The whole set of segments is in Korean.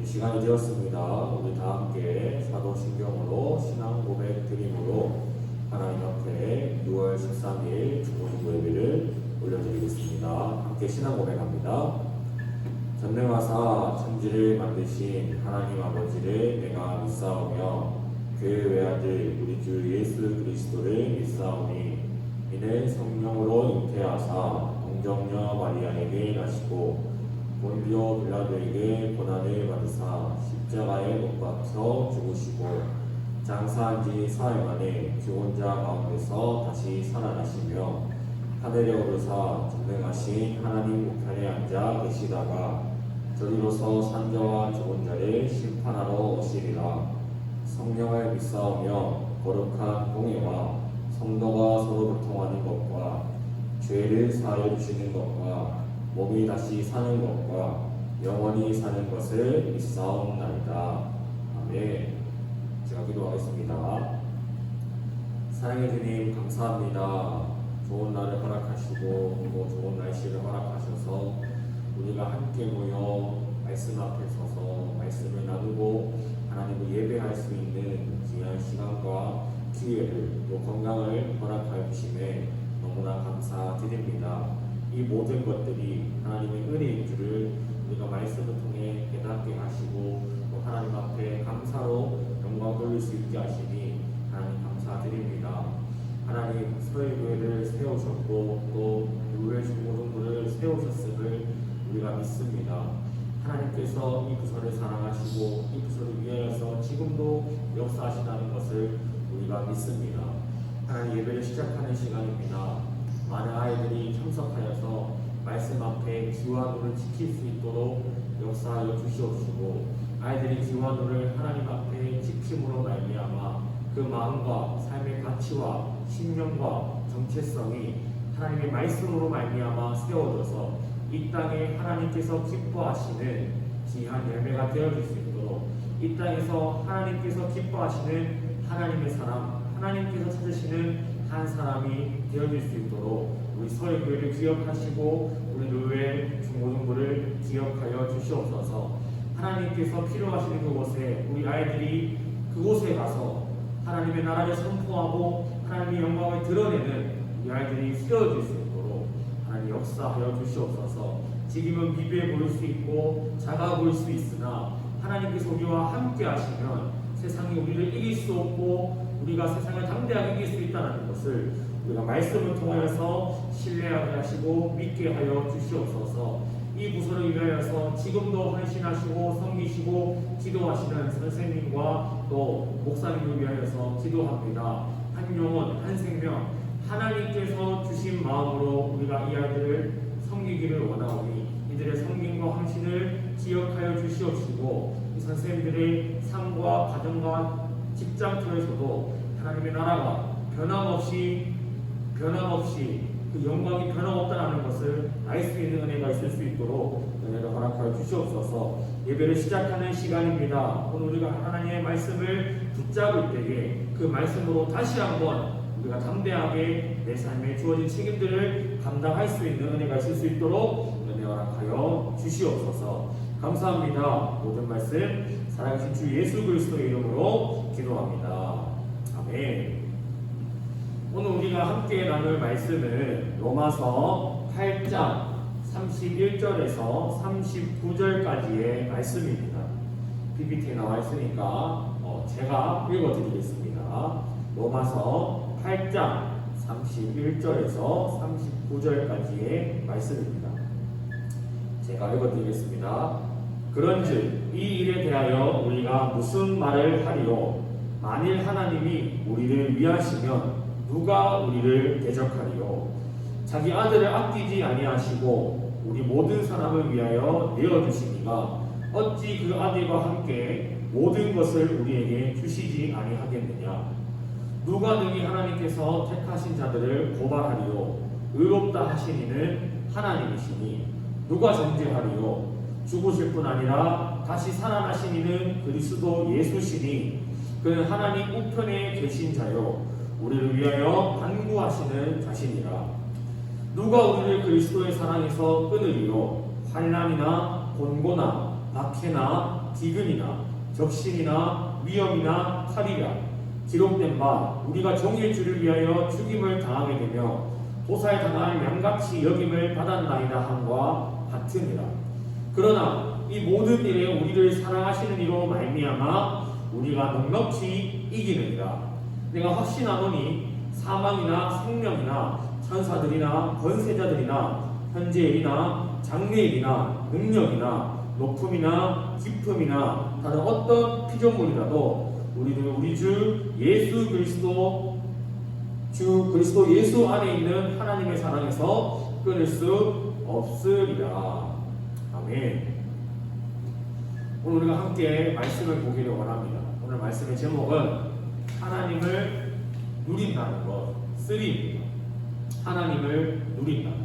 시간이 되었습니다. 우리 다 함께 사도신경으로 신앙 고백 드림으로 하나님 앞에 6월 13일 중고등부 예배를 올려드리겠습니다. 함께 신앙 고백합니다. 전능하사 천지를 만드신 하나님 아버지를 내가 믿사오며 그 외아들 우리 주 예수 그리스도를 믿사오니 이는 성령으로 잉태하사 동정녀 마리아에게 나시고 본디오 빌라도에게 고난을 받으사 십자가에 못 박혀 죽으시고 장사한 지 사흘 만에 죽은 자 가운데서 다시 살아나시며 하늘에 오르사 전능하신 하나님 우편에 앉아 계시다가 저리로서 산자와 죽은 자를 심판하러 오시리라. 성령을 믿사오며 거룩한 공예와 성도가 서로 교통하는 것과 죄를 사하여 주시는 것과 몸이 다시 사는 것과 영원히 사는 것을 믿사옵나이다. 아멘. 제가 기도하겠습니다. 사랑의 주님 감사합니다. 좋은 날을 허락하시고 또 좋은 날씨를 허락하셔서 우리가 함께 모여 말씀 앞에 서서 말씀을 나누고 하나님을 예배할 수 있는 귀한 시간과 기회를 또 건강을 허락하여 주심에 너무나 감사드립니다. 이 모든 것들이 하나님의 은혜인 줄을 우리가 말씀을 통해 깨닫게 하시고 또 하나님 앞에 감사로 영광 돌릴 수 있게 하시니 하나님 감사드립니다. 하나님 서해교회를 세우셨고 또 교회 중고등부를 세우셨음을 우리가 믿습니다. 하나님께서 이 부서를 사랑하시고 이 부서를 위하여서 지금도 역사하신다는 것을 우리가 믿습니다. 하나님 예배를 시작하는 시간입니다. 많은 아이들이 참석하여서 말씀 앞에 귀와 눈을 지킬 수 있도록 역사하여 주시옵시고 아이들이 귀와 눈을 하나님 앞에 지킴으로 말미암아 그 마음과 삶의 가치와 신념과 정체성이 하나님의 말씀으로 말미암아 세워져서 이 땅에 하나님께서 기뻐하시는 귀한 열매가 되어질 수 있도록 이 땅에서 하나님께서 기뻐하시는 하나님의 사람, 하나님께서 찾으시는 한 사람이 되어질 수 있도록 우리 서해교회를 기억하시고 우리 교회 중고등부를 기억하여 주시옵소서. 하나님께서 필요하시는 그곳에 우리 아이들이 그곳에 가서 하나님의 나라를 선포하고 하나님의 영광을 드러내는 우리 아이들이 세워질 수 있도록 하나님 역사하여 주시옵소서. 지금은 미비해 보일 수 있고 작아 보일 수 있으나 하나님께서 우리와 함께 하시면 세상이 우리를 이길 수 없고 우리가 세상을 담대하게 이길 수 있다는 것을 우리가 말씀을 통하여서 신뢰하게 하시고 믿게 하여 주시옵소서. 이 부서를 위하여서 지금도 헌신하시고 섬기시고 기도하시는 선생님과 또 목사님을 위하여서 기도합니다. 한 영혼 한 생명 하나님께서 주신 마음으로 우리가 이 아이들을 섬기기를 원하오니 이들의 섬김과 헌신을 기억하여 주시옵시고 이 선생님들의 삶과 가정과 직장터에서도 하나님의 나라가 변함없이 그 영광이 변함없다는 것을 알 수 있는 은혜가 있을 수 있도록 은혜를 허락하여 주시옵소서. 예배를 시작하는 시간입니다. 오늘 우리가 하나님의 말씀을 붙잡을 때에 그 말씀으로 다시 한번 우리가 담대하게 내 삶에 주어진 책임들을 감당할 수 있는 은혜가 있을 수 있도록 은혜 허락하여 주시옵소서. 감사합니다. 모든 말씀 살아계신 주 예수 그리스도의 이름으로 기도합니다. 아멘. 오늘 우리가 함께 나눌 말씀은 로마서 8장 31절에서 39절까지의 말씀입니다. PPT에 나와 있으니까 제가 읽어드리겠습니다. 로마서 8장 31절에서 39절까지의 말씀입니다. 제가 읽어드리겠습니다. 그런즉 이 일에 대하여 우리가 무슨 말을 하리요? 만일 하나님이 우리를 위하시면 누가 우리를 대적하리요? 자기 아들을 아끼지 아니하시고 우리 모든 사람을 위하여 내어주시니가 어찌 그 아들과 함께 모든 것을 우리에게 주시지 아니하겠느냐? 누가 능히 하나님께서 택하신 자들을 고발하리요? 의롭다 하신 이는 하나님이시니 누가 정죄하리요? 죽으실 뿐 아니라 다시 살아나신 이는 그리스도 예수시니 그는 하나님 우편에 계신 자요 우리를 위하여 간구하시는 자신이라. 누가 우리를 그리스도의 사랑에서 끊으리요? 환난이나 곤고나 박해나 기근이나 적신이나 위험이나 칼이라 기록된 바 우리가 정의의 주를 위하여 죽임을 당하게 되며 도살당할 양같이 여김을 받았나이다 함과 같으니라. 그러나 이 모든 일에 우리를 사랑하시는 이로 말미암아 우리가 넉넉히 이기느니라. 내가 확신하노니 사망이나 생명이나 천사들이나 권세자들이나 현재일이나 장래일이나 능력이나 높음이나 깊음이나 다른 어떤 피조물이라도 우리 주 예수 그리스도 예수 안에 있는 하나님의 사랑에서 끊을 수 없으리라. 아멘. 오늘 우리가 함께 말씀을 보기를 원합니다. 오늘 말씀의 제목은 하나님을 누린다는 것 3입니다. 하나님을 누린다는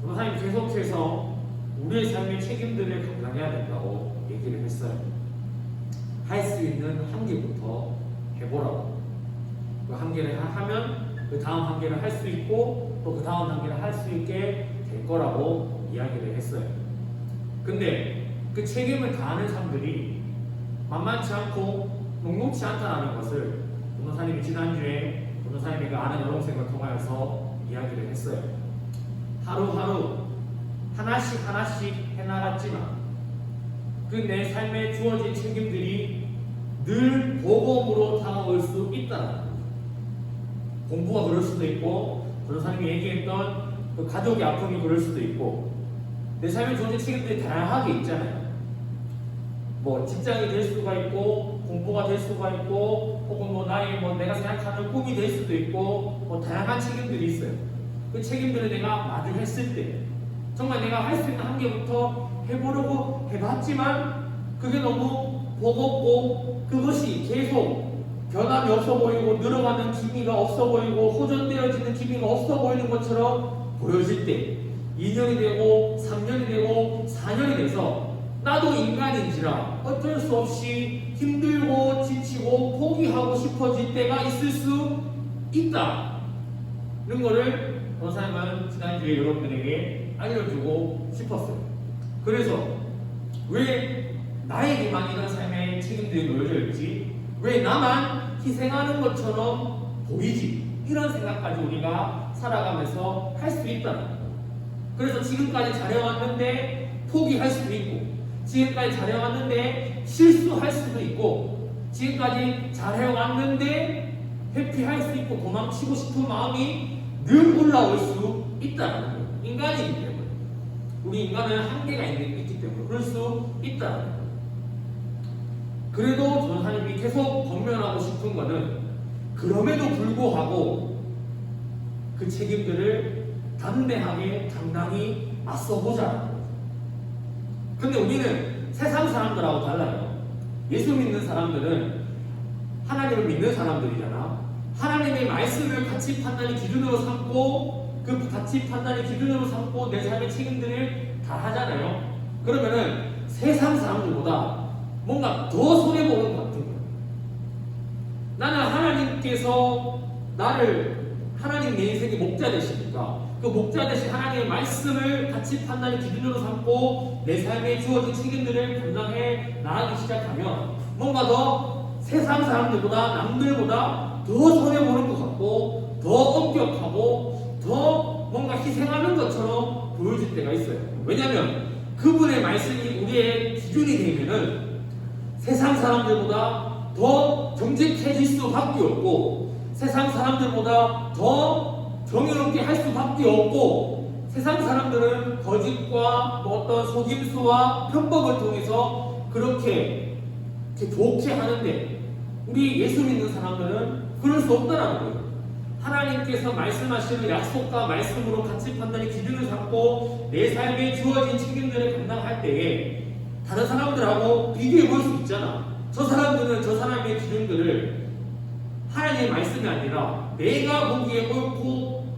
것. 하나님 계속해서 우리의 삶의 책임들을 감당해야 된다고 얘기를 했어요. 할 수 있는 한계부터 해보라고. 그 한계를 하면 그 다음 한계를 할 수 있고 또 그 다음 단계를 할 수 있게 될 거라고 이야기를 했어요. 근데 그 책임을 다하는 사람들이 만만치 않고 녹록치 않다는 것을 변호사님이 지난주에 변호사님이 그 아는 여동생을 통하여서 이야기를 했어요. 하루하루 하나씩 해나갔지만 그 내 삶에 주어진 책임들이 늘 보복으로 다가올 수 있다는 거예요. 공부가 그럴 수도 있고 변호사님이 얘기했던 그 가족의 아픔이 그럴 수도 있고 내 삶에 주어진 책임들이 다양하게 있잖아요. 뭐 직장이 될 수가 있고 공부가 될 수가 있고 혹은 뭐 나의 내가 생각하는 꿈이 될 수도 있고 뭐 다양한 책임들이 있어요. 그 책임들을 내가 마주했을 때 정말 내가 할 수 있는 한계부터 해보려고 해봤지만 그게 너무 버겁고 그것이 계속 변함이 없어 보이고 늘어가는 기미가 없어 보이고 호전되어지는 기미가 없어 보이는 것처럼 보여질 때 2년이 되고 3년이 되고 4년이 돼서 나도 인간인지라 어쩔 수 없이 힘들고 지치고 포기하고 싶어질 때가 있을 수 있다. 이런 거를 변호사님은 지난주에 여러분들에게 알려주고 싶었어요. 그래서 왜 나에게만 이런 삶의 책임들이 놓여져 있지? 왜 나만 희생하는 것처럼 보이지? 이런 생각까지 우리가 살아가면서 할 수 있다는 거예요. 그래서 지금까지 잘해왔는데 포기할 수도 있고 지금까지 잘해왔는데 실수할 수도 있고 지금까지 잘해왔는데 회피할 수 있고 도망치고 싶은 마음이 늘 올라올 수 있다는 거예요. 인간이기 때문에 우리 인간은 한계가 있기 때문에 그럴 수 있다는 거예요. 그래도 전사님이 계속 권면하고 싶은 것은 그럼에도 불구하고 그 책임들을 담대하게 당당히 맞서보자는 거예요. 근데 우리는 세상 사람들하고 달라요. 예수 믿는 사람들은 하나님을 믿는 사람들이잖아. 하나님의 말씀을 가치 판단의 기준으로 삼고 그 가치 판단의 기준으로 삼고 내 삶의 책임들을 다 하잖아요. 그러면은 세상 사람들보다 뭔가 더 손해보는 것 같은 거예요. 나는 하나님께서 하나님 내 인생의 목자 되시니까 그 목자 되신 하나님의 말씀을 가치 판단의 기준으로 삼고 내 삶에 주어진 책임들을 감당해 나가기 시작하면 뭔가 더 세상 사람들보다 남들보다 더 손해보는 것 같고 더 엄격하고 더 뭔가 희생하는 것처럼 보여질 때가 있어요. 왜냐하면 그분의 말씀이 우리의 기준이 되면은 세상 사람들보다 더 정직해질 수밖에 없고 세상 사람들보다 더 정의롭게 할 수밖에 없고 세상 사람들은 거짓과 어떤 속임수와 편법을 통해서 그렇게 좋게 하는데 우리 예수 믿는 사람들은 그럴 수 없다는 거예요. 하나님께서 말씀하시는 약속과 말씀으로 가치 판단의 기준을 삼고 내 삶에 주어진 책임들을 감당할 때에 다른 사람들하고 비교해 볼 수 있잖아. 저 사람들은 저 사람의 기준들을 하나님의 말씀이 아니라 내가 보기에 옳고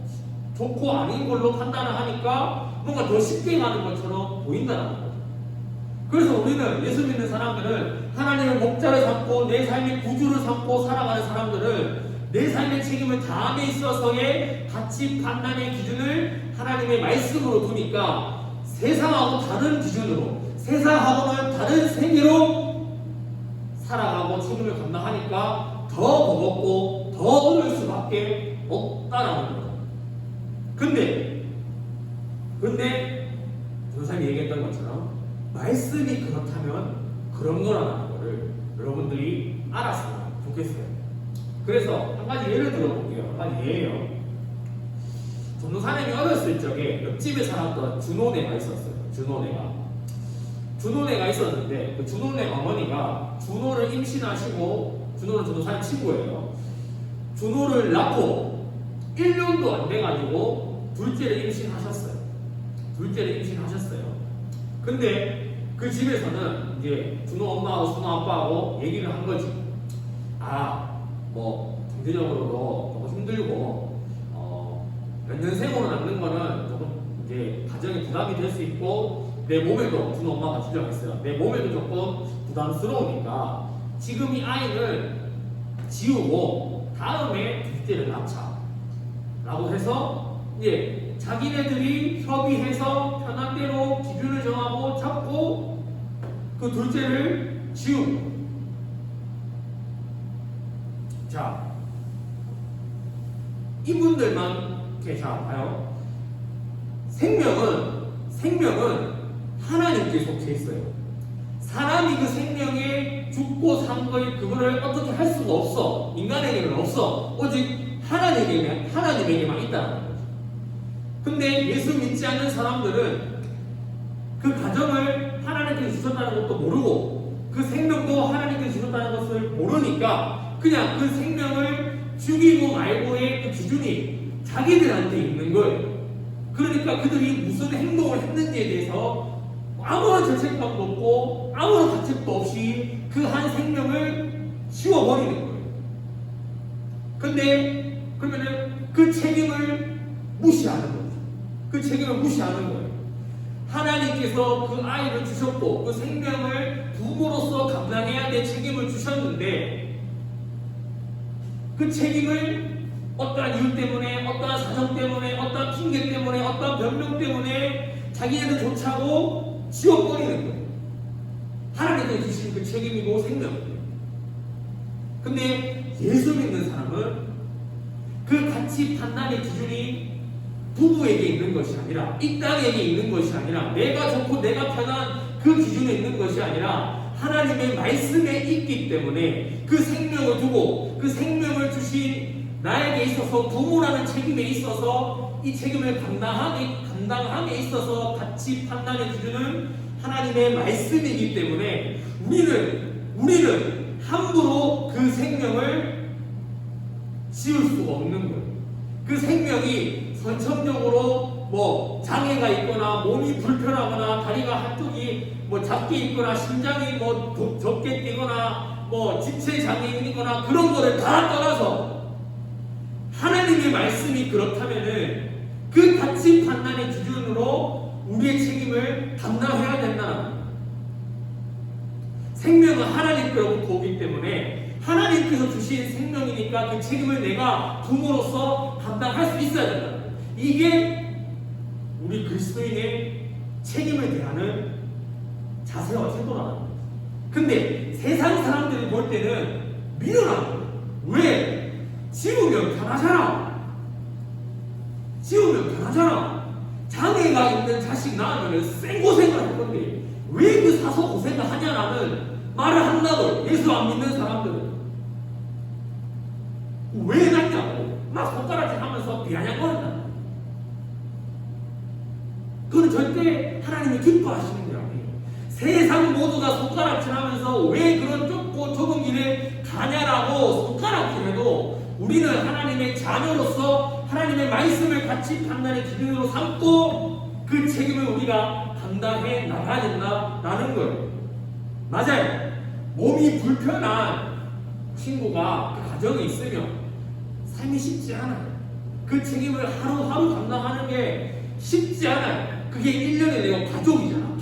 좋고 아닌 걸로 판단을 하니까 뭔가 더 쉽게 가는 것처럼 보인다는 거죠. 그래서 우리는 예수 믿는 사람들은 하나님의 목자를 삼고 내 삶의 구주를 삼고 살아가는 사람들은 내 삶의 책임을 다함에 있어서의 가치 판단의 기준을 하나님의 말씀으로 두니까 세상하고 다른 기준으로, 세상하고는 다른 세계로 살아가고 책임을 감당하니까 더 버겁고 더 어려울 수밖에 없다라는 거예요. 근데 전사님이 얘기했던 것처럼 말씀이 그렇다면 그런 거라는 거를 여러분들이 알았으면 좋겠어요. 그래서 한 가지 예를 들어볼게요. 한 가지 예예요. 전도사님이 어렸을 적에 옆집에 살았던 준호네가 있었어요. 준호네가 있었는데 그 준호네 어머니가 준호를 임신하시고, 준호는 전도사님 친구예요. 준호를 낳고 1년도 안 돼가지고 둘째를 임신하셨어요. 근데 그 집에서는 이제 준호 엄마하고 준호 아빠하고 얘기를 한 거지. 뭐 경제적으로도 조금 힘들고 몇 년 생으로 낳는 거는 조금 이제 가정에 부담이 될 수 있고, 내 몸에도, 준호 엄마가 주장했어요. 내 몸에도 조금 부담스러우니까 지금 이 아이를 지우고 다음에 둘째를 낳자 라고 해서 이제 자기네들이 협의해서 편한 대로 기준을 정하고 잡고 그 둘째를 지우고. 자, 이분들만 봐요. 생명은 하나님께 속해 있어요. 사람이 그 생명에 죽고 산 거에 그거를 어떻게 할 수가 없어. 인간에게는 없어. 오직 하나님에게만 있다는 거죠. 근데 예수 믿지 않는 사람들은 그 가정을 하나님께 주셨다는 것도 모르고 그 생명도 하나님께 주셨다는 것을 모르니까 그냥 그 생명을 죽이고 말고의 그 기준이 자기들한테 있는 거예요. 그러니까 그들이 무슨 행동을 했는지에 대해서 아무런 죄책감도 없고 아무런 가책도 없이 그 한 생명을 지워버리는 거예요. 근데 그러면은 그 책임을 무시하는 거예요. 하나님께서 그 아이를 주셨고 그 생명을 부모로서 감당해야 될 책임을 주셨는데 그 책임을 어떠한 이유 때문에, 어떠한 사정 때문에, 어떠한 핑계 때문에, 어떠한 변명 때문에 자기네들 좋자고 지워버리는 거예요. 하나님께서 주신 그 책임이고 생명이에요. 근데 예수 믿는 사람은 그 가치 판단의 기준이 부부에게 있는 것이 아니라, 이 땅에게 있는 것이 아니라, 내가 좋고 내가 편한 그 기준에 있는 것이 아니라 하나님의 말씀에 있기 때문에 그 생명을 두고 그 생명을 주신 나에게 있어서 부모라는 책임에 있어서 이 책임을 감당함에 있어서 가치 판단의 기준은 하나님의 말씀이기 때문에 우리는 함부로 그 생명을 지울 수가 없는 거예요. 그 생명이 선천적으로 뭐 장애가 있거나 몸이 불편하거나 다리가 한쪽이 뭐 작게 있거나 심장이 뭐 좁게 뛰거나 뭐 지체 장애인이거나 그런 거를 다 떠나서 하나님의 말씀이 그렇다면은 그 가치 판단의 기준으로 우리의 책임을 감당해야 된다는 거예요. 생명은 하나님께로부터 오기 때문에 하나님께서 주신 생명이니까 그 책임을 내가 부모로서 감당할 수 있어야 된다. 이게 우리 그리스도인의 책임을 대하는 자세와 태도라는 거예요. 근데 세상 사람들이 볼 때는 미련한 거예요. 왜? 지우면 편하잖아. 장애가 있는 자식 낳으면 생고생을 할 건데 왜 그 사서 고생을 하냐라는 말을 한다고. 예수 안 믿는 사람들은 왜 낳냐고 막 손가락질 하면서 비아냥거린다. 그건 절대 하나님이 기뻐하시는 게 아니에요. 세상 모두가 손가락질하면서 왜 그런 좁고 좁은 길을 가냐라고 손가락질해도 우리는 하나님의 자녀로서 하나님의 말씀을 가치 판단의 기준으로 삼고 그 책임을 우리가 감당해 나가야 된다라는 거예요. 맞아요. 몸이 불편한 친구가 그 가정에 있으면 삶이 쉽지 않아요. 그 책임을 하루하루 감당하는 게 쉽지 않아요. 그게 1년에 내가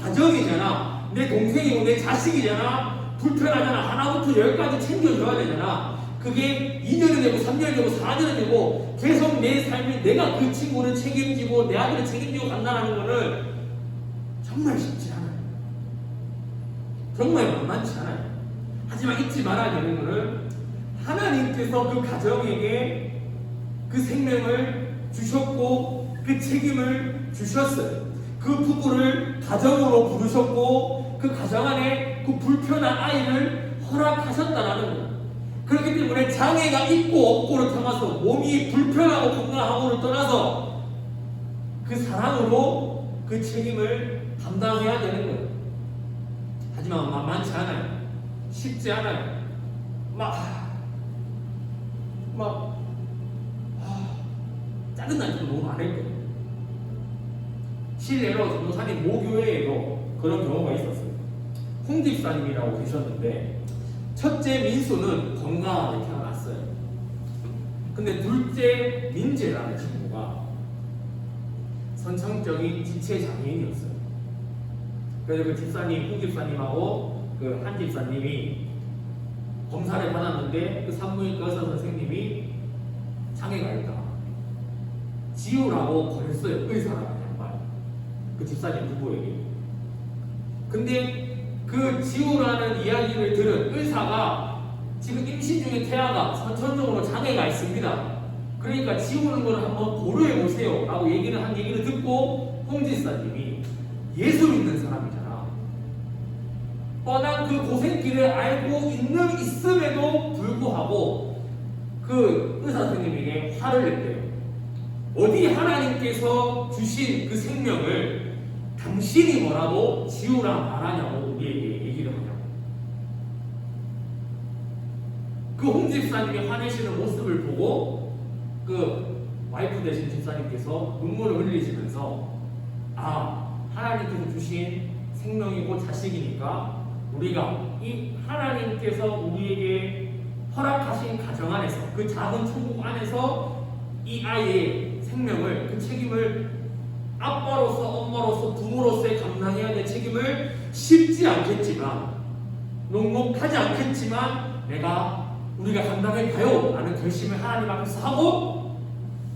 가정이잖아. 내 동생이고 내 자식이잖아. 불편하잖아. 하나부터 10까지 챙겨줘야 되잖아. 그게 2년이 되고 3년이 되고 4년이 되고 계속 내 삶이 내가 그 친구를 책임지고 내 아들을 책임지고 간다는 거는 정말 쉽지 않아요. 정말 만만치 않아요. 하지만 잊지 말아야 되는 것은 하나님께서 그 가정에게 그 생명을 주셨고 그 책임을 주셨어요. 그 부부를 가정으로 부르셨고 그 가정 안에 그 불편한 아이를 허락하셨다라는 거예요. 그렇기 때문에 장애가 있고 없고를 떠나서 몸이 불편하고 건강하고를 떠나서 그 사랑으로 그 책임을 감당해야 되는 거예요. 하지만 만만치 않아요. 쉽지 않아요. 짜증나는 거 너무 많을 거예요. 실례로 전도사님 모교회에도 그런 경우가 있었어요. 홍 집사님이라고 계셨는데 첫째 민수는 건강하게 태어났어요. 근데 둘째 민재라는 친구가 선천적인 지체 장애인이었어요. 그래서 그 집사님, 홍 집사님하고 그 한 집사님이 검사를 받았는데 그 산부인과 의사 선생님이 장애가 있다. 지우라고 권했어요. 의사가 양말. 그 집사님 부부에게. 근데 그 지우라는 이야기를 들은 의사가 지금 임신 중인 태아가 선천적으로 장애가 있습니다. 그러니까 지우는 걸 한번 고려해 보세요. 라고 얘기를 듣고 홍 집사님이 예수 믿는 사람이잖아. 뻔한 그 고생길을 알고 있음에도 불구하고 그 의사 선생님에게 화를 냈대요. 어디 하나님께서 주신 그 생명을 당신이 뭐라고 지우라 말하냐고 우리에게 얘기를 하냐고. 그 홍 집사님이 화내시는 모습을 보고 그 와이프 되신 집사님께서 눈물을 흘리시면서 하나님께서 주신 생명이고 자식이니까 우리가 이 하나님께서 우리에게 허락하신 가정 안에서 그 작은 천국 안에서 이 아이의 생명을 그 책임을 아빠로서 엄마로서 부모로서의 감당해야 될 책임을 쉽지 않겠지만 녹록하지 않겠지만 우리가 감당해가요 라는 결심을 하나님 앞에서 하고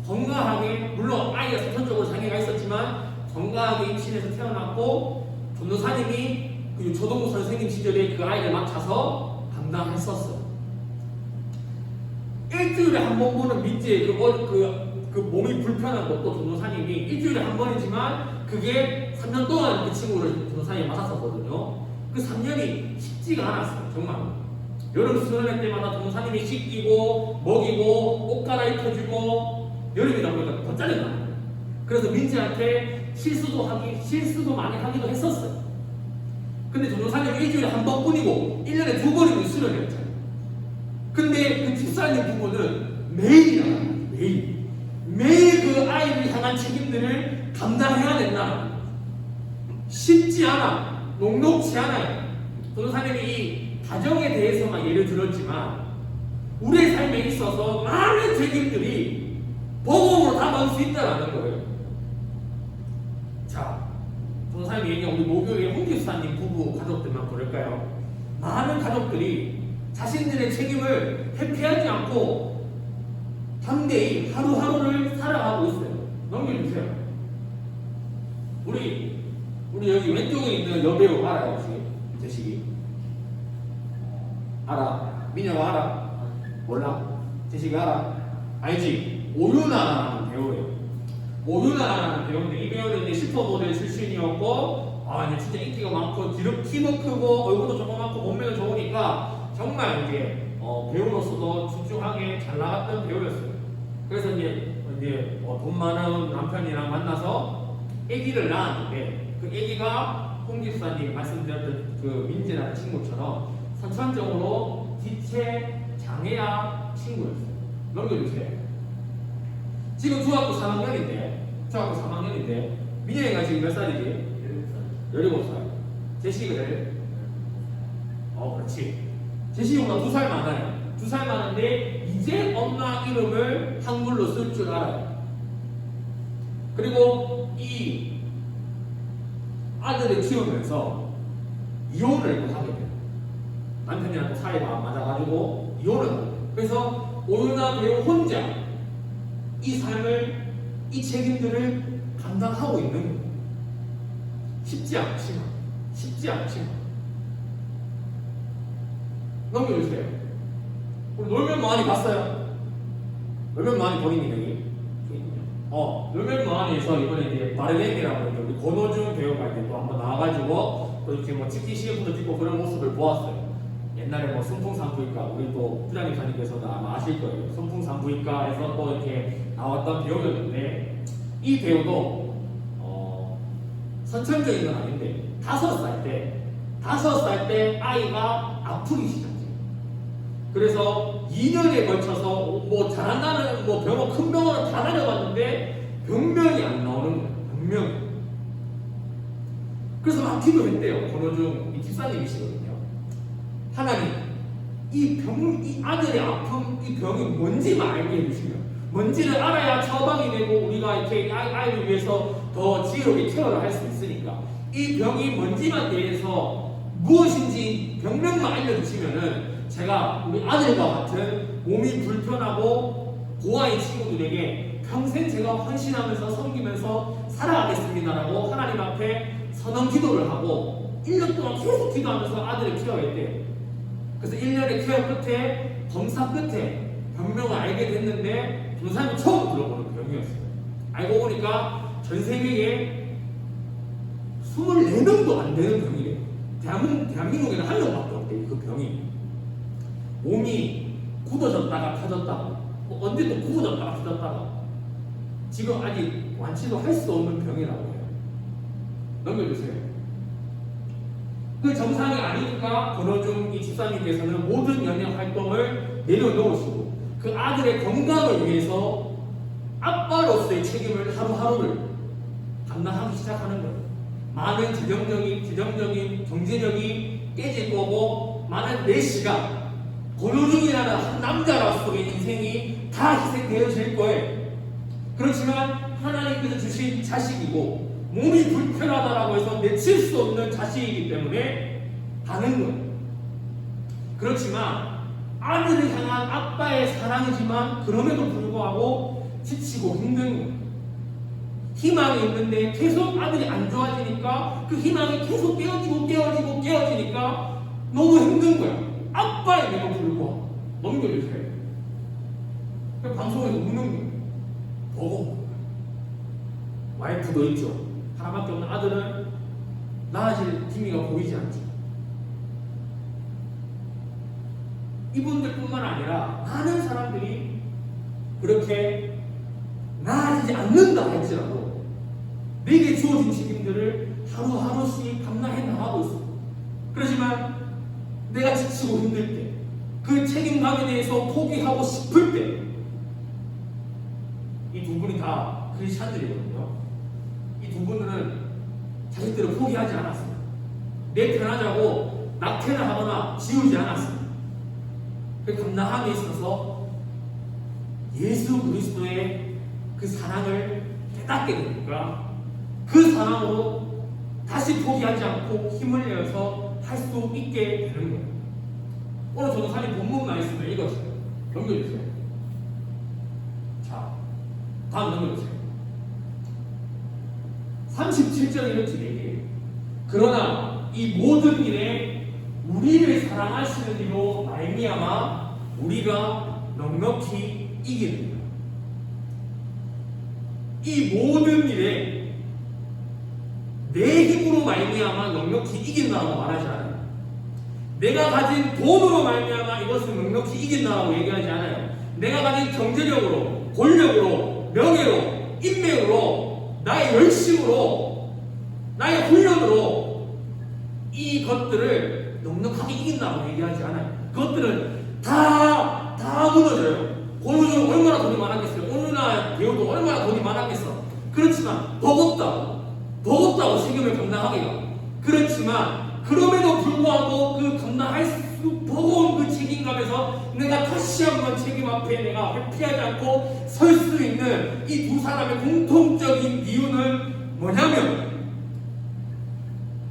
건강하게 물론 아이가 선천적으로 장애가 있었지만 건강하게 임신해서 태어났고 전도사님이 그 초등부 선생님 시절에 그 아이를 맡아서 감당했었어요. 일주일에 한 번 보는 민지의 그 몸이 불편한 것도 전도사님이 일주일에 한 번이지만 그게 3년 동안 그 친구를 전도사님이 맡았었거든요. 그 3년이 쉽지가 않았어요. 정말. 여름 수련회 때마다 전도사님이 씻기고 먹이고 옷 갈아입혀주고 여름이다 보니까 더 짜증나요. 그래서 민지한테 실수도 많이 하기도 했었어요. 근데 전도사님은 일주일에 한 번뿐이고 1년에 2번이고 수련회였잖아요. 근데 그 집사님 부부는 매일이란 말이에요. 매일 그 아이를 향한 책임들을 감당해야 된다. 쉽지 않아. 녹록지 않아요. 전도사님이 이 가정에 대해서만 예를 들었지만 우리의 삶에 있어서 많은 책임들이 복음으로 다가올 수 있다는 거예요. 자, 전도사님이 얘기한 우리 모교의 홍 집사님 부부 가족들만 그럴까요? 많은 가족들이 자신들의 책임을 회피하지 않고 담대히 하루하루를 살아가고 있어요. 넘겨주세요. 우리 여기 왼쪽에 있는 여배우 알아요? 혹시? 제식이 알아? 민혁아 알아? 몰라? 제식이 알아? 알지? 오윤아라는 배우예요. 오윤아라는 배우인데 이 배우는 이제 슈퍼모델 출신이었고 이제 진짜 인기가 많고 키도 크고 얼굴도 조그맣고 몸매도 좋으니까 정말 이제 배우로서도 출중하게 잘 나갔던 배우였어요. 그래서 이제 돈 많은 남편이랑 만나서 아기를 낳았는데 그 아기가 홍 집사님 말씀드렸던 그 민지라는 친구처럼 선천적으로 지체 장애아 친구였어요. 넘겨주세요. 지금 중학교 3학년인데 민영이가 지금 몇 살이지? 17살. 제시를 그렇지. 제시보다 2살 많아요. 2살 많은데 이제 엄마 이름을 한글로 쓸 줄 알아요. 그리고 이 아들을 키우면서 이혼을 또 하게 돼요. 남편이랑 또 사이가 안 맞아가지고 이혼을 하게 돼요. 그래서 오윤아 배우 혼자 이 삶을, 이 책임들을 감당하고 있는 거예요. 쉽지 않지만 넘겨주세요. 우리 놀면 뭐하니 봤어요? 놀면 뭐하니 본인이 여기? 놀면 뭐하니에서 이번에 이제 바르게임이라고 우리 권호중 배우가 이제 또 한번 나와가지고 또 이렇게 뭐 찍기 CF도 찍고 그런 모습을 보았어요. 옛날에 뭐 순풍산부인과 우리 또 부장님사님께서도 아마 아실 거예요. 순풍산부인과에서 또 이렇게 나왔던 배우였는데 이 배우도 선천적인 건 아닌데 5살 때 아이가 아프기 시작해요. 그래서 2년에 걸쳐서 뭐 잘한다는 뭐 병원 큰 병원은 다 다녀봤는데 병명이 안 나오는 거예요. 병명이. 그래서 막 기도했대요. 권호중 이 집사님이시거든요. 하나님, 이 아들의 아픔, 이 병이 뭔지만 알게 해주시면, 뭔지를 알아야 처방이 되고 우리가 이렇게 아이를 위해서 더 지혜롭게 케어를 할 수 있으니까 이 병이 뭔지만 대해서 무엇인지 병명만 알려주시면은 제가 우리 아들과 같은 몸이 불편하고 고아인 친구들에게 평생 제가 헌신하면서 섬기면서 살아가겠습니다라고 하나님 앞에 선언 기도를 하고 1년 동안 계속 기도하면서 아들을 케어했대요. 그래서 1년의 케어 끝에 검사 끝에 병명을 알게 됐는데 변호사님이 처음 들어보는 병이었어요. 알고 보니까 전 세계에 24명도 안 되는 병이래요. 대한민국에는 한 명밖에 없대요. 그 병이. 몸이 굳어졌다가 펴졌다가 언제 또 굳어졌다가 펴졌다가 지금 아직 완치도 할 수 없는 병이라고 해요. 넘겨주세요. 그 정상이 아니니까 권호중 이 집사님께서는 모든 연애 활동을 내려놓으시고 그 아들의 건강을 위해서 아빠로서의 책임을 하루하루를 감당하기 시작하는 거예요. 많은 재정적인 경제력이 깨질 거고 많은 내 시간 권호중이라는 한 남자로서의 인생이 다 희생되어질 거예요. 그렇지만 하나님께서 주신 자식이고 몸이 불편하다라고 해서 내칠 수 없는 자식이기 때문에 가는 거예요. 그렇지만 아들을 향한 아빠의 사랑이지만 그럼에도 불구하고 지치고 힘든 거예요. 희망이 있는데 계속 아들이 안 좋아지니까 그 희망이 계속 깨어지니까 너무 힘든 거야. 아빠에게도 불구하고 넘겨주세요. 방송에서 우는 거예요. 보고 와이프도 있죠. 하나밖에 없는 아들은 나아질 기미가 보이지 않죠. 이분들뿐만 아니라 많은 사람들이 그렇게 나아지지 않는다 할지라도 내게 주어진 책임들을 하루하루씩 감당해 나가고 있어. 그렇지만 내가 지치고 힘들 때, 그 책임감에 대해서 포기하고 싶을 때, 이 두 분이 다 크리스찬들이거든요. 이 두 분들은 자식들을 포기하지 않았습니다. 내 편하자고 낙태를 하거나 지우지 않았습니다. 그 감당함에 있어서 예수 그리스도의 그 사랑을 깨닫게 되니까 그 사랑으로 다시 포기하지 않고 힘을 내어서 할 수 있게 되는 거예요. 오늘 전도사님 본문 말씀을 읽었어요. 넘겨주세요. 자, 다음 넘겨주세요. 37절 이렇게 얘기해요. 그러나 이 모든 일에 우리를 사랑하시는 이로 말미암아 우리가 넉넉히 이기는 거예요. 이 모든 일에 내 힘으로 말미암아 넉넉히 이긴다고 말하지 않아요. 내가 가진 돈으로 말미암아 이것을 넉넉히 이긴다고 얘기하지 않아요. 내가 가진 경제력으로, 권력으로, 명예로, 인맥으로, 나의 열심으로, 나의 훈련으로 이것들을 넉넉하게 이긴다고 얘기하지 않아요. 그것들은 다 무너져요. 권호중 얼마나 돈이 많았겠어요. 오늘날 배우도 얼마나 돈이 많았겠어. 그렇지만 버겁다고 책임을 감당하기가. 그렇지만 그럼에도 불구하고 그 감당할 수 버거운 그 책임감에서 내가 다시 한번 책임 앞에 내가 회피하지 않고 설 수 있는 이 두 사람의 공통적인 이유는 뭐냐면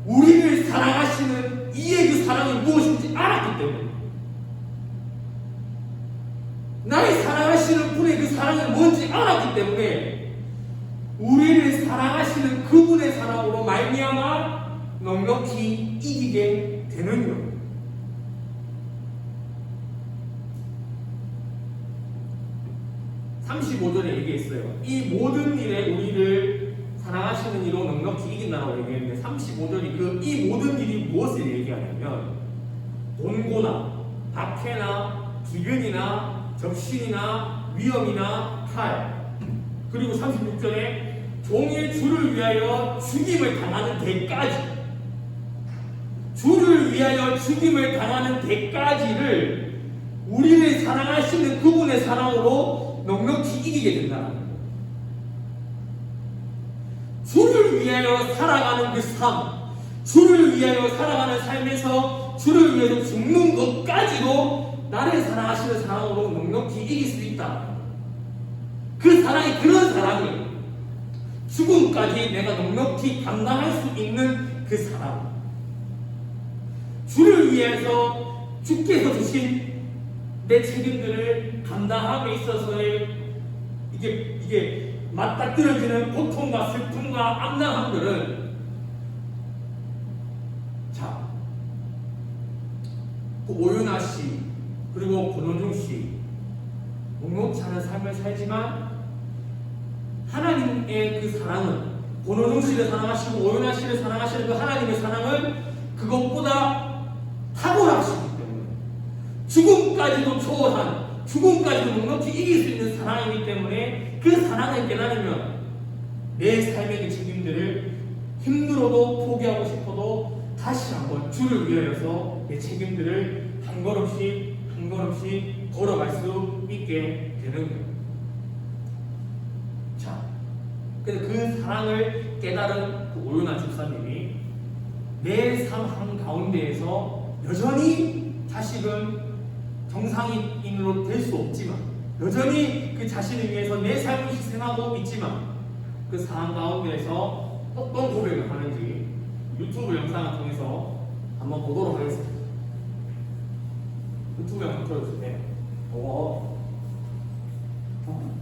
우리를 사랑하시는 이의 그 사랑이 무엇인지 알았기 때문에, 나의 사랑하시는 분의 그 사랑이 뭔지 알았기 때문에 우리를 사랑하시는 그분의 사랑으로 말미암아 넉넉히 이기게 되는 거예요. (35절에) 얘기했어요. 이 모든 일에 우리를 사랑하시는 이로 넉넉히 이긴다라고 얘기했는데 35절이 그 이 모든 일이 무엇을 얘기하냐면 본고나 박해나 기근이나 적신이나 위험이나 칼, 그리고 36절에 종의 주를 위하여 죽임을 당하는 데까지, 주를 위하여 죽임을 당하는 데까지를 우리를 사랑하시는 그분의 사랑으로 넉넉히 이기게 된다는 거예요. 주를 위하여 살아가는 그 삶, 주를 위하여 살아가는 삶에서 주를 위해서 죽는 것까지도 나를 사랑하시는 사랑으로 넉넉히 이길 수 있다. 그 사랑이 그런 사랑이에요. 죽음까지 내가 넉넉히 감당할 수 있는 그 사랑. 주를 위해서 주께서 주신 내 책임들을 감당함에 있어서의 이게 맞닥뜨려지는 고통과 슬픔과 암담함들은, 자, 그 오윤아 씨 그리고 권원중 씨 넉넉지 않은 삶을 살지만 하나님의 그 사랑은, 권원중 씨를 사랑하시고 오윤아 씨를 사랑하시는 그 하나님의 사랑은 그것보다 탁월하시기 때문에, 죽음까지도 초월한, 죽음까지도 넉넉히 이길 수 있는 사랑이기 때문에 그 사랑을 깨달으면 내 삶의 그 책임들을 힘들어도 포기하고 싶어도 다시 한번 주를 위하여서 내 책임들을 한 걸음씩 한 걸음씩 걸어갈 수 있게 되는 거예요. 자, 그래서 그 사랑을 깨달은 그 오윤아 집사님이 내 삶 한가운데에서 여전히 자식은 정상인으로 될 수 없지만, 여전히 그 자신을 위해서 내 삶을 희생하고 있지만, 그 상황 가운데에서 어떤 고백을 하는지 유튜브 영상을 통해서 한번 보도록 하겠습니다. 유튜브 영상 틀어주세요.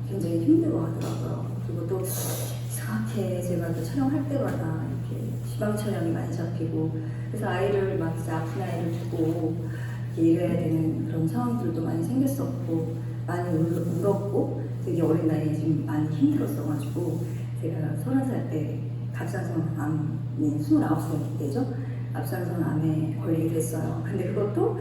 굉장히 힘들어 하더라고요. 그리고 또 이상하게 제가 또 촬영할 때마다 이렇게 지방 촬영이 많이 잡히고, 그래서 아이를 막 진짜 아픈 아이를 두고 이렇게 일해야 되는 그런 상황들도 많이 생겼었고, 많이 울었고, 되게 어린 나이에 지금 많이 힘들었어가지고, 제가 30살 때 갑상선 암이 29살 때죠. 갑상선 암에 걸리게 됐어요. 근데 그것도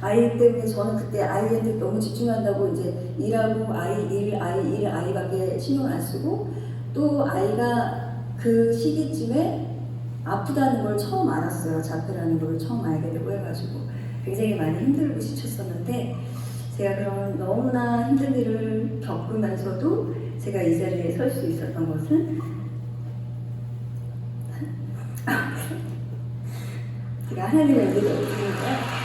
아이 때문에, 저는 그때 아이한테 너무 집중한다고 이제 일하고 아이밖에 신경을 안 쓰고, 또 아이가 그 시기쯤에 아프다는 걸 처음 알았어요. 자폐라는 걸 처음 알게 되고 해가지고 굉장히 많이 힘들고 지쳤었는데, 제가 그런 너무나 힘든 일을 겪으면서도 제가 이 자리에 설 수 있었던 것은 제가 하나님의 은혜가 있으니까,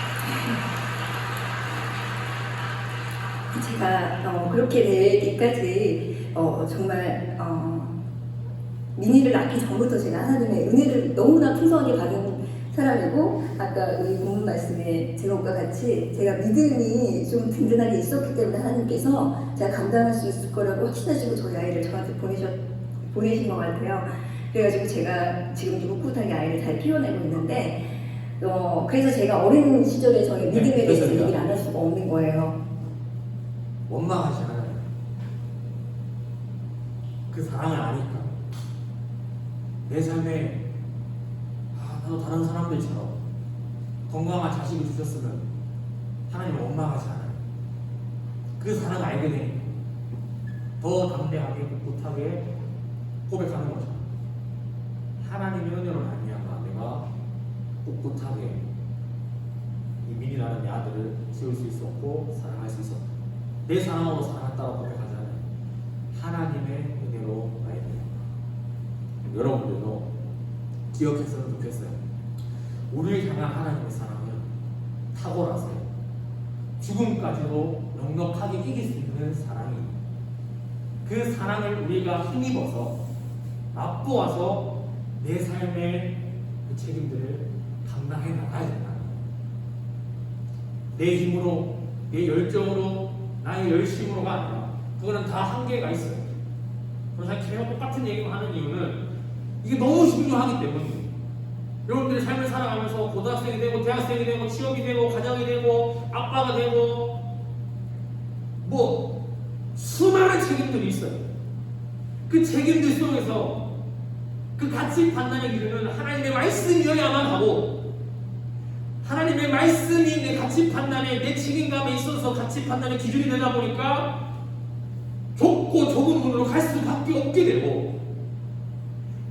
제가 그렇게 되기까지 정말 민희를 낳기 전부터 제가 하나님의 은혜를 너무나 풍성하게 받은 사람이고, 아까 우리 본문 말씀에 제목과 같이 제가 믿음이 좀 든든하게 있었기 때문에 하나님께서 제가 감당할 수 있을 거라고 확신하시고 저희 아이를 저한테 보내신 것 같아요. 그래가지고 제가 지금도 꿋꿋하게 아이를 잘 키워내고 있는데, 그래서 제가 어린 시절에 저희 믿음에 대해서 얘기를 안 할 수가 없는 거예요. 원망하지 않아요. 그 사랑을 아니까. 내 삶에 나도 다른 사람들처럼 건강한 자식을 주셨으면 하나님을 원망하지 않아요. 그 사랑을 알게 되니 더 담대하게 꿋꿋하게 고백하는 거죠. 하나님의 은혜로 말미암아 내가 꿋꿋하게 이 민이라는 내 아들을 키울 수 있었고 사랑할 수 있었고, 내 사랑으로 사랑했다고 고백하잖아요. 하나님의 은혜로 말미암아. 여러분들도 기억했으면 좋겠어요. 우리를 향한 하나님의 사랑은 탁월하세요. 죽음까지도 넉넉하게 이길 수 있는 사랑이에요. 그 사랑을 우리가 힘입어서 맛보아서 내 삶의 그 책임들을 감당해 나가야 된다. 내 힘으로, 내 열정으로, 나의 열심으로가 아니라 그거는 다 한계가 있어요. 그래서 계속 똑같은 얘기만 하는 이유는 이게 너무 중요하기 때문이에요. 여러분들이 삶을 살아가면서 고등학생이 되고 대학생이 되고 취업이 되고 가정이 되고 아빠가 되고 뭐 수많은 책임들이 있어요. 그 책임들 속에서 그 가치 판단의 기준은 하나님의 말씀이어야만 하고, 하나님의 말씀이 내 가치 판단에, 내 책임감에 있어서 가치 판단의 기준이 되다 보니까 좁고 좁은 문으로 갈 수밖에 없게 되고,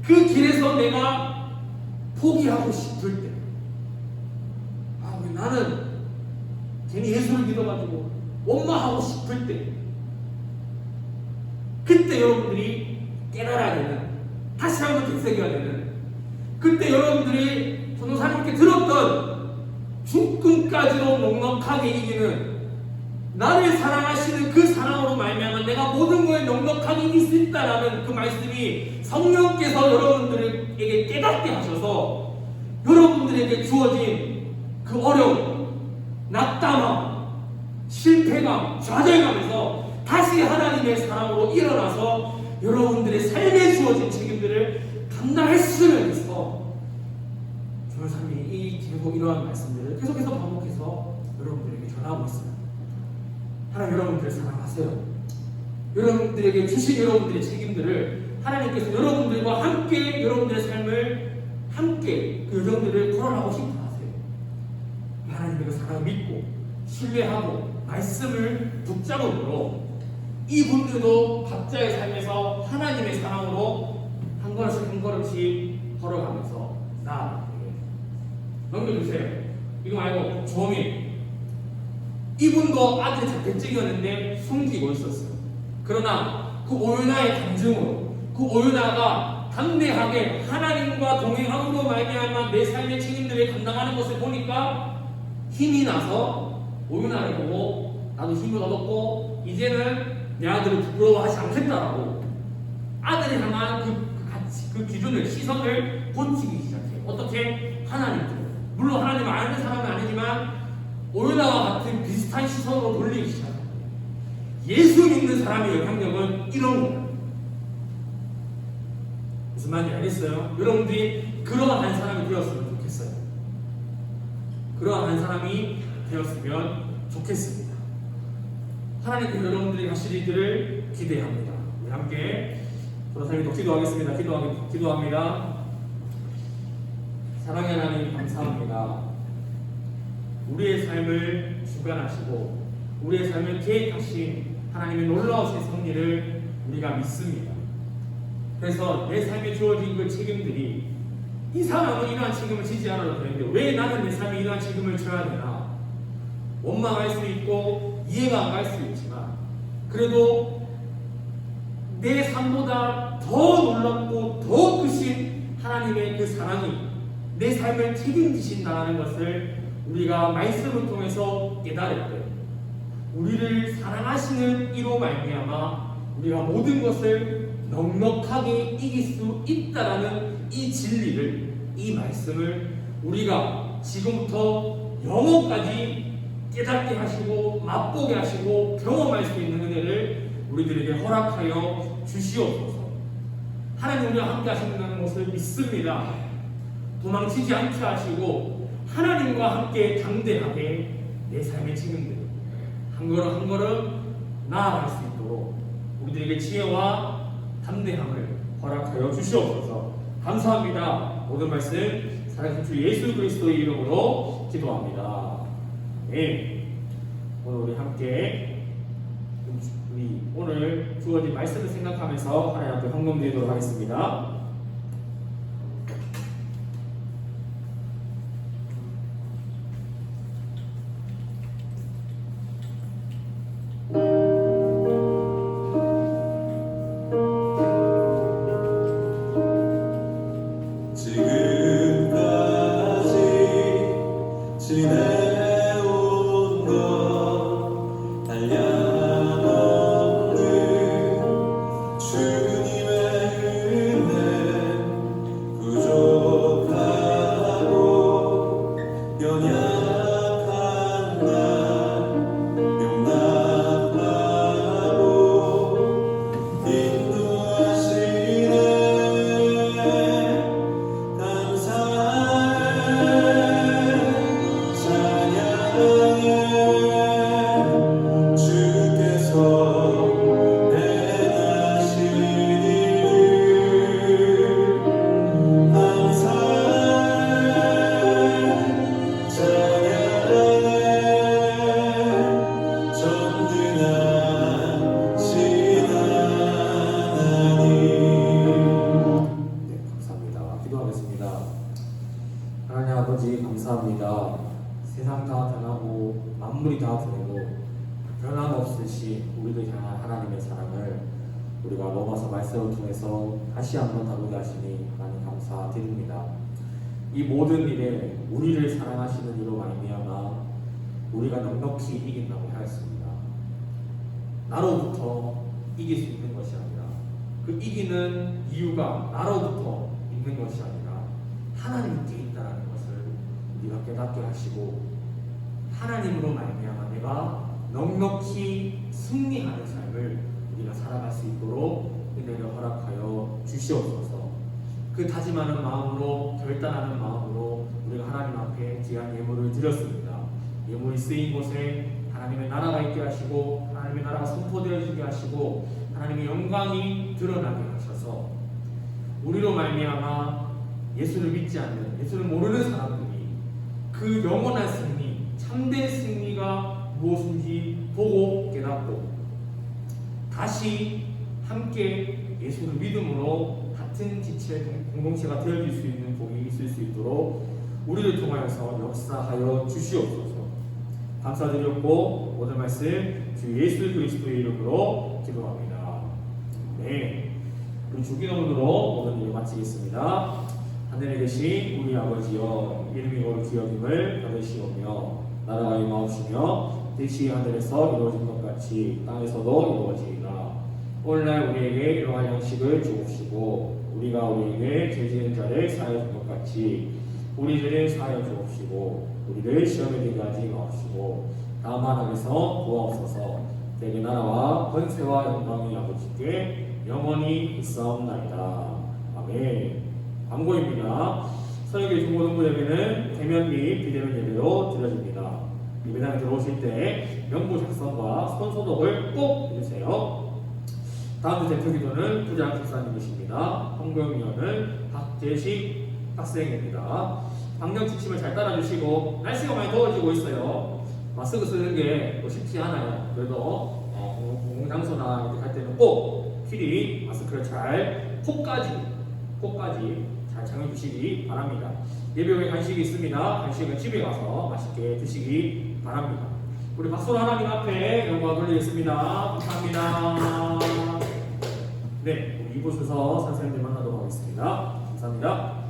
그 길에서 내가 포기하고 싶을 때, 왜 나는 괜히 예수를 믿어가지고 원망하고 싶을 때, 그때 여러분들이 깨달아야 되는, 다시 한번 되새겨야 되는, 그때 여러분들이 전도사님께 들었던 죽음까지도 넉넉하게 이기는, 나를 사랑하시는 그 사랑으로 말미암아 내가 모든 걸 넉넉하게 이길 수 있다라는 그 말씀이 성령께서 여러분들에게 깨닫게 하셔서 여러분들에게 주어진 그 어려움, 낙담함, 실패감, 좌절감에서 다시 하나님의 사랑으로 일어나서 여러분들의 삶에 주어진 책임들을 감당할 수를 위해서 전도사님이 이 계속 이러한 말씀들을 계속해서 반복해서 여러분들에게 전하고 있습니다. 하나님, 여러분들을 사랑하세요. 여러분들에게 주신 여러분들의 책임들을 하나님께서 여러분들과 함께 여러분들의 삶을 함께 그 여정들을 걸어가고 싶어 하세요. 하나님의 그 사랑을 믿고 신뢰하고 말씀을 붙잡음으로 이분들도 각자의 삶에서 하나님의 사랑으로 한 걸음씩 한 걸음씩 걸어가면서 나아가게 넘겨주세요. 이거 말고 조민, 이분도 아들이 자택증이었는데 숨기고 있었어요. 그러나 그 오유나의 간증으로, 그 오유나가 담대하게 하나님과 동행함으로 말미암아 내 삶의 책임들을 감당하는 것을 보니까 힘이 나서 오유나를 보고 나도 힘을 얻었고 이제는 내 아들을 부끄러워하지 않겠다라고 아들을 향한 그 기준을, 시선을 고치기 시작해요. 어떻게? 하나님께로. 물론 하나님을 아는 사람은 아니지만 오유나와 같은 비슷한 시선으로 돌리기 시작합니다. 예수 믿는 사람의 영향력은 이런 거예요. 무슨 말인지 알겠어요? 여러분들이 그러한 사람이 되었으면 좋겠어요. 그러한 사람이 되었으면 좋겠습니다. 하나님께서 여러분들이 하실 일들을 기대합니다. 우리 함께 전도사님도 기도하겠습니다. 기도합니다. 사랑의 하나님, 감사합니다. 우리의 삶을 주관하시고 우리의 삶을 계획하신 하나님의 놀라우신 섭리를 우리가 믿습니다. 그래서 내 삶에 주어진 그 책임들이, 이 사람은 이러한 책임을 지지 않아도 되는데 왜 나는 내 삶에 이러한 책임을 져야 되나, 원망할 수 있고 이해가 안 갈 수 있지만 그래도 내 삶보다 더 놀랍고 더 크신 하나님의 그 사랑이 내 삶을 책임지신다는 것을 우리가 말씀을 통해서 깨달을 때, 우리를 사랑하시는 이로 말미암아 우리가 모든 것을 넉넉하게 이길 수 있다라는 이 진리를, 이 말씀을 우리가 지금부터 영혼까지 깨닫게 하시고 맛보게 하시고 경험할 수 있는 은혜를 우리들에게 허락하여 주시옵소서. 하나님 우리와 함께 하신다는 것을 믿습니다. 도망치지 않게 하시고 하나님과 함께 담대하게 내 삶의 책임들 한 걸음 한 걸음 나아갈 수 있도록 우리들에게 지혜와 담대함을 허락하여 주시옵소서. 감사합니다. 모든 말씀 살아계신 주 예수 그리스도의 이름으로 기도합니다. 네. 오늘 우리 함께 우리 오늘 주어진 말씀을 생각하면서 하나님 앞에 헌금드리도록 하겠습니다. 주님의 은혜 하나님 아버지 감사합니다. 세상 다 변하고 만물이 다 변해도 변함없으신 우리를 향한 하나님의 사랑을 우리가 로마서 말씀을 통해서 다시 한번 다루게 하시니 하나님 감사드립니다. 이 모든 일에 우리를 사랑하시는 이로 말미암아 우리가 넉넉히 이긴다고 하였습니다. 나로부터 이길 수 있는 것이 아니라 그 이기는 이유가 나로부터 있는 것이 아니라 하나님께 있다는 것을 우리가 깨닫게 하시고 하나님으로 말미암아 내가 넉넉히 승리하는 삶을 우리가 살아갈 수 있도록 은혜를 허락하여 주시옵소서. 그 다짐하는 마음으로 결단하는 마음으로 우리가 하나님 앞에 귀한 예물을 드렸습니다. 예물이 쓰인 곳에 하나님의 나라가 있게 하시고 하나님의 나라가 선포되어지게 하시고 하나님의 영광이 드러나게 하셔서 우리로 말미암아 예수를 믿지 않는 예수를 모르는 사람들이 그 영원한 승리, 참된 승리가 무엇인지 보고 깨닫고 다시 함께 예수를 믿음으로 같은 지체 공동체가 되어질 수 있는 복이 있을 수 있도록 우리를 통하여서 역사하여 주시옵소서. 감사드렸고 오늘 말씀 주 예수 그리스도의 이름으로 기도합니다. 네, 우리 주기도문으로 오늘 일 마치겠습니다. 하늘에 계신 우리 아버지여, 이름이 거룩히 여김을 받으시오며 나라가 임하옵시며 뜻이 하늘에서 이루어진 것 같이 땅에서도 이루어지이다. 오늘날 우리에게 일용할 양식을 주옵시고 우리가 우리에게 죄 지은 자를 사하여 준 것 같이 우리들을 사하여 주옵시고 우리를 시험에 들게 하지 마옵시고 다만 악에서 구하옵소서. 대개 나라와 권세와 영광이 아버지께 영원히 있사옵나이다. 아멘. 광고입니다. 서영교 중고등부 예배는 대면 및 비대면 예배로 드려집니다. 예배당에 들어오실 때 명부 작성과 손소독을 꼭 해주세요. 다음 주 대표기도는 부장 집사님이십니다. 홍보위원은 박재식 학생입니다. 방역 지침을 잘 따라주시고 날씨가 많이 더워지고 있어요. 마스크 쓰는 게 또 쉽지 않아요. 그래도 공장소나 이렇게 갈 때는 꼭 필히 마스크를 잘 코까지 잘 착용해주시기 바랍니다. 예배 후에 간식이 있습니다. 간식은 집에 가서 맛있게 드시기 바랍니다. 우리 박수로 하나님 앞에 영광 돌리겠습니다. 감사합니다. 네, 우리 이곳에서 선생님들 만나도록 하겠습니다. 감사합니다.